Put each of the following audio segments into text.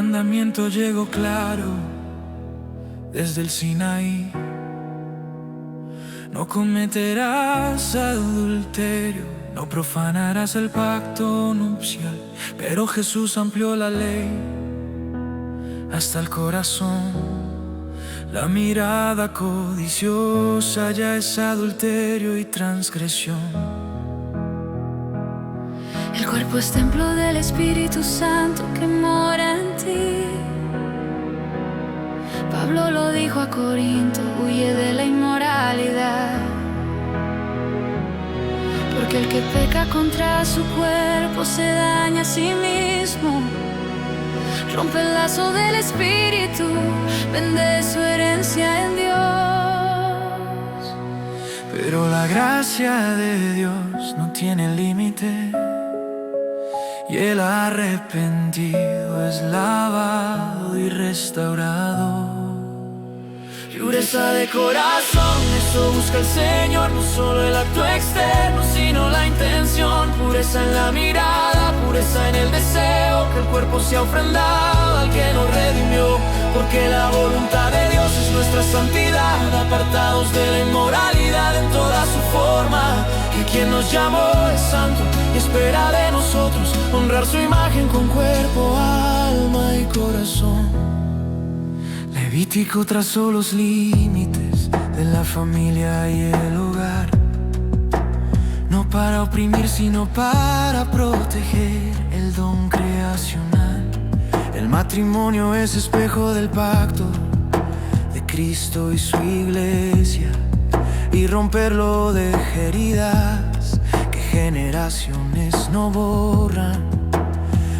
mandamiento llegó claro desde el Sinaí. No cometerás adulterio, no profanarás el pacto nupcial. Pero Jesús amplió la ley hasta el corazón. La mirada codiciosa ya es adulterio y transgresión. El cuerpo es templo del Espíritu Santo que mora en ti. Pablo lo dijo a Corinto: huye de la inmoralidad. Porque el que peca contra su cuerpo se daña a sí mismo. Rompe el lazo del Espíritu, vende su herencia en Dios. Pero la gracia de Dios no tiene límite, y el arrepentido es lavado y restaurado. Pureza de corazón, eso busca el Señor, no solo el acto externo, sino la intención. Pureza en la mirada, pureza en el deseo, que el cuerpo sea ofrendado al que nos redimió. Porque la voluntad de Dios es nuestra santidad, apartados de la inmoralidad en toda su forma. Que quien nos llamó es santo y espera de nosotros honrar su imagen con cuerpo, alma y corazón. Levítico trazó los límites de la familia y el hogar, no para oprimir sino para proteger el don creacional. El matrimonio es espejo del pacto de Cristo y su iglesia, y romperlo deja heridas que generaciones no borran.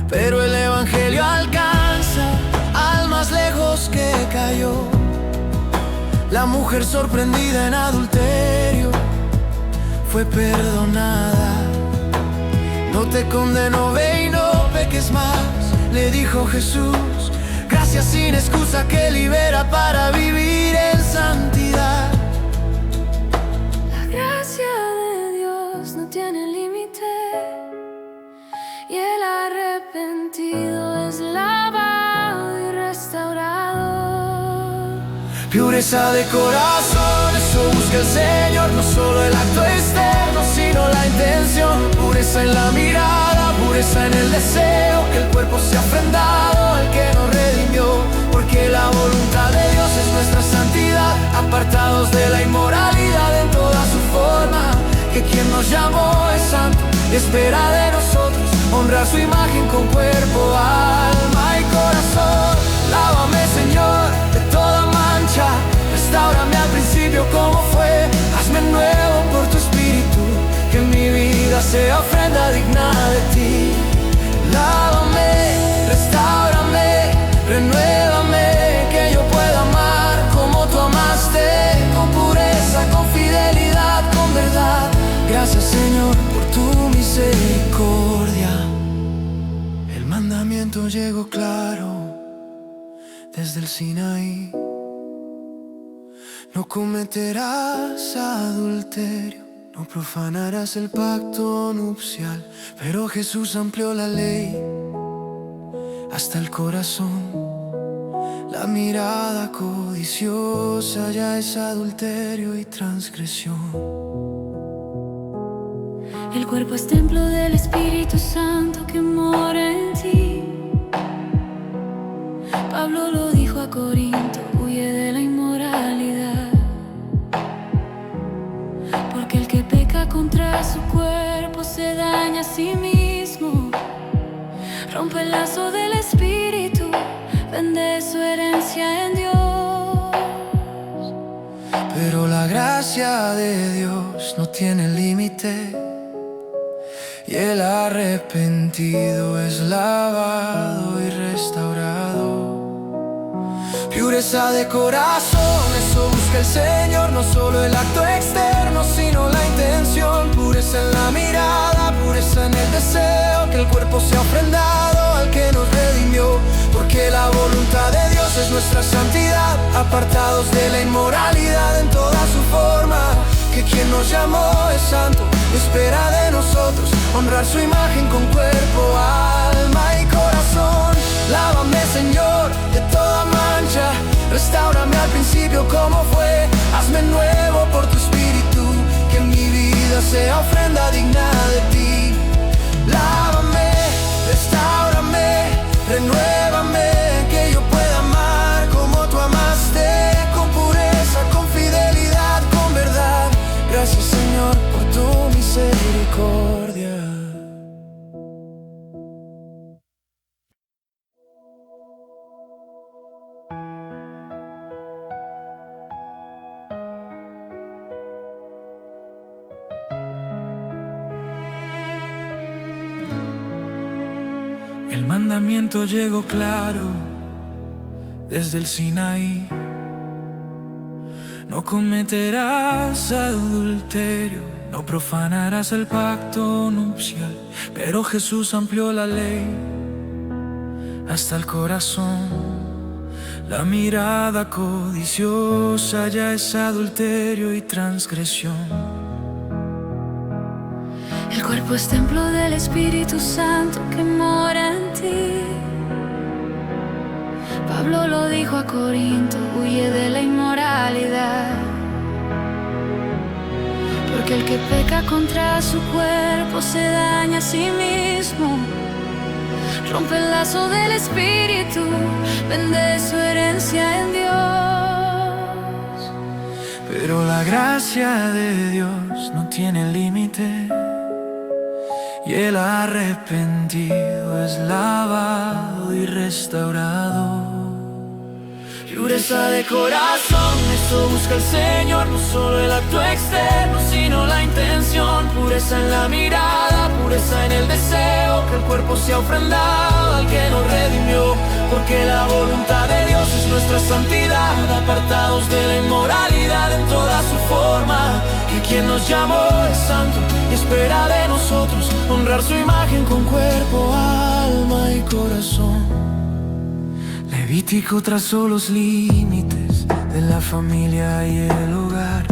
Pero el evangelio alcanza al más lejos que cayó. La mujer sorprendida en adulterio fue perdonada. No te condeno, ve y no peques más, le dijo Jesús. Gracia sin excusa que libera para vivir en santidad. La gracia de Dios no tiene límite, y el arrepentido es lavado y restaurado. Pureza de corazón, eso busca el Señor, no solo el acto externo, sino la intención. Pureza en la mirada, pureza en el deseo, que el cuerpo sea ofrendado al que nos redimió. Porque la voluntad de Dios es nuestra santidad, apartados de la inmoralidad en toda su forma. Que quien nos llamó es santo y espera de nosotros honrar su imagen con cuerpo, alma y corazón. Lávame, Señor, de toda mancha, restáurame al principio como fue. Hazme nuevo por tu espíritu, que mi vida sea ofrenda digna de ti. Lávame, restáurame, renuévame, que yo pueda amar como tú amaste, con pureza, con fidelidad, con verdad. Gracias, Señor, por tu misericordia. El mandamiento llegó claro desde el Sinaí. No cometerás adulterio, no profanarás el pacto nupcial. Pero Jesús amplió la ley hasta el corazón. La mirada codiciosa ya es adulterio y transgresión. El cuerpo es templo del Espíritu Santo que mora en ti. Pablo lo dijo a Corinto: huye de la inmoralidad. Porque el que peca contra su cuerpo se daña a sí mismo. Rompe el lazo del Espíritu, vende su herencia en Dios. Pero la gracia de Dios no tiene límite, y el arrepentido es lavado y restaurado. Pureza de corazón, eso busca el Señor, no solo el acto externo, sino la intención. Pureza en la mirada, pureza en el deseo, que el cuerpo sea ofrendado al que nos redimió. Porque la voluntad de Dios es nuestra santidad, apartados de la inmoralidad en toda su forma. Que quien nos llamó es santo, espera de nosotros honrar su imagen con cuerpo, alma y corazón. Lávame, Señor, de toda mancha. Restáurame al principio como fue. Hazme nuevo por tu espíritu, que mi vida sea ofrenda digna de ti. Lávame, restáurame, renuévame, que yo pueda amar como tú amaste, con pureza, con fidelidad, con verdad. Gracias, Señor, por tu misericordia. El mandamiento llegó claro desde el Sinaí. No cometerás adulterio, no profanarás el pacto nupcial. Pero Jesús amplió la ley hasta el corazón. La mirada codiciosa ya es adulterio y transgresión. El cuerpo es templo del Espíritu Santo que mora en ti. Pablo lo dijo a Corinto: huye de la inmoralidad. Porque el que peca contra su cuerpo se daña a sí mismo. Rompe el lazo del Espíritu, vende su herencia en Dios. Pero la gracia de Dios no tiene límite, y el arrepentido es lavado y restaurado. Pureza de corazón, eso busca el Señor. No solo el acto externo, sino la intención. Pureza en la mirada, pureza en el deseo, que el cuerpo sea ofrendado al que nos redimió. Porque la voluntad de Dios es nuestra santidad, apartados de la inmoralidad en toda su forma. Que quien nos llamó es santo y espera de nosotros honrar su imagen con cuerpo, alma y corazón. Levítico trazó los límites de la familia y el hogar,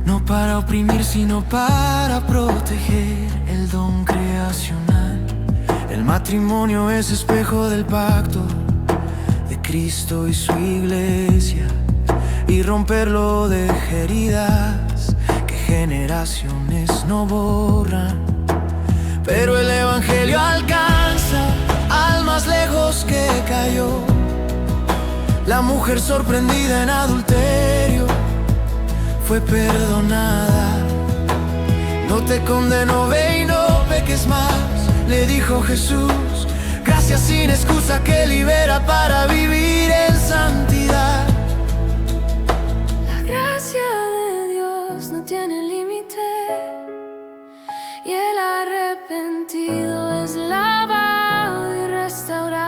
no para oprimir sino para proteger el don creacional. El matrimonio es espejo del pacto de Cristo y su iglesia, y romperlo deja heridas que generaciones no borran. Pero el evangelio alcanza al más lejos que cayó. La mujer sorprendida en adulterio fue perdonada. No te condeno, ve y no peques más, le dijo Jesús. Gracia sin excusa que libera para vivir en santidad. La gracia de Dios no tiene límite, y el arrepentido es lavado y restaurado.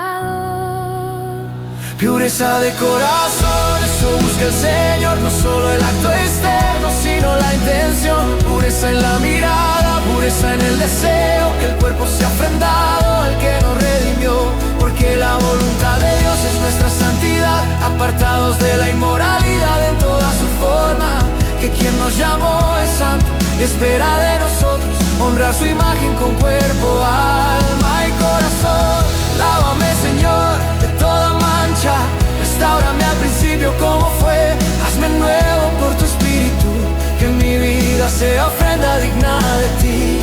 Pureza de corazón, eso busca el Señor. No solo el acto externo, sino la intención. Pureza en la mirada, pureza en el deseo, que el cuerpo sea ofrendado al que nos redimió. Porque la voluntad de Dios es nuestra santidad, apartados de la inmoralidad en toda su forma. Que quien nos llamó es santo y espera de nosotros honrar su imagen con cuerpo, alma y corazón. Lávame, Señor, de toda mancha. Restáurame al principio como fue. Hazme nuevo por tu espíritu, que mi vida sea ofrenda digna de ti.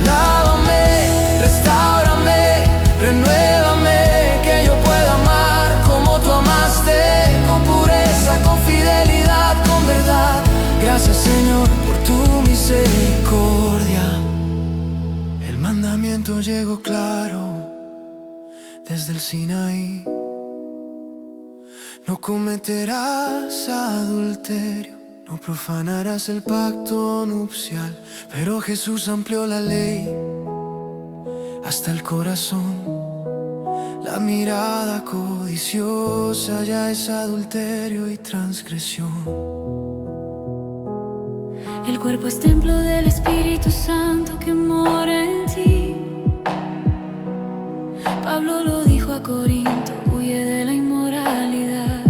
Lávame, restáurame, renuévame, que yo pueda amar como tú amaste, con pureza, con fidelidad, con verdad. Gracias, Señor, por tu misericordia. El mandamiento llegó claro desde el Sinaí. No cometerás adulterio, no profanarás el pacto nupcial. Pero Jesús amplió la ley hasta el corazón. La mirada codiciosa ya es adulterio y transgresión. El cuerpo es templo del Espíritu Santo que mora en ti. Pablo lo dijo a Corinto: huye de la inmoralidad.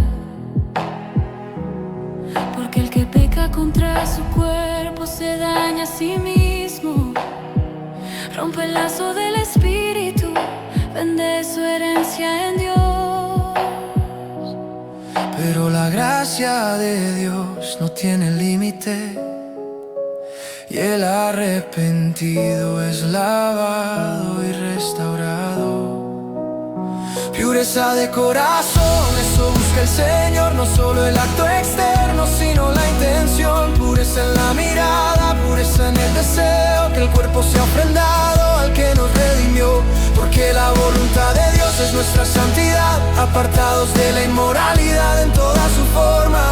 Porque el que peca contra su cuerpo se daña a sí mismo. Rompe el lazo del Espíritu, vende su herencia en Dios. Pero la gracia de Dios no tiene límite, y el arrepentido es lavado y restaurado. Pureza de corazón, eso busca el Señor, no solo el acto externo, sino la intención. Pureza en la mirada, pureza en el deseo, que el cuerpo sea ofrendado al que nos redimió. Porque la voluntad de Dios es nuestra santidad, apartados de la inmoralidad en toda su forma.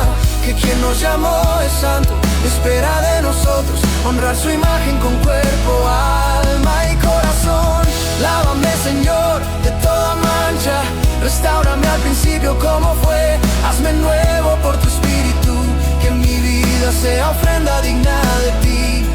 Que quien nos llamó es santo, espera de nosotros honrar su imagen con cuerpo, alma y corazón. Lávame, Señor, de toda mancha, restáurame al principio como fue. Hazme nuevo por tu espíritu, que mi vida sea ofrenda digna de ti.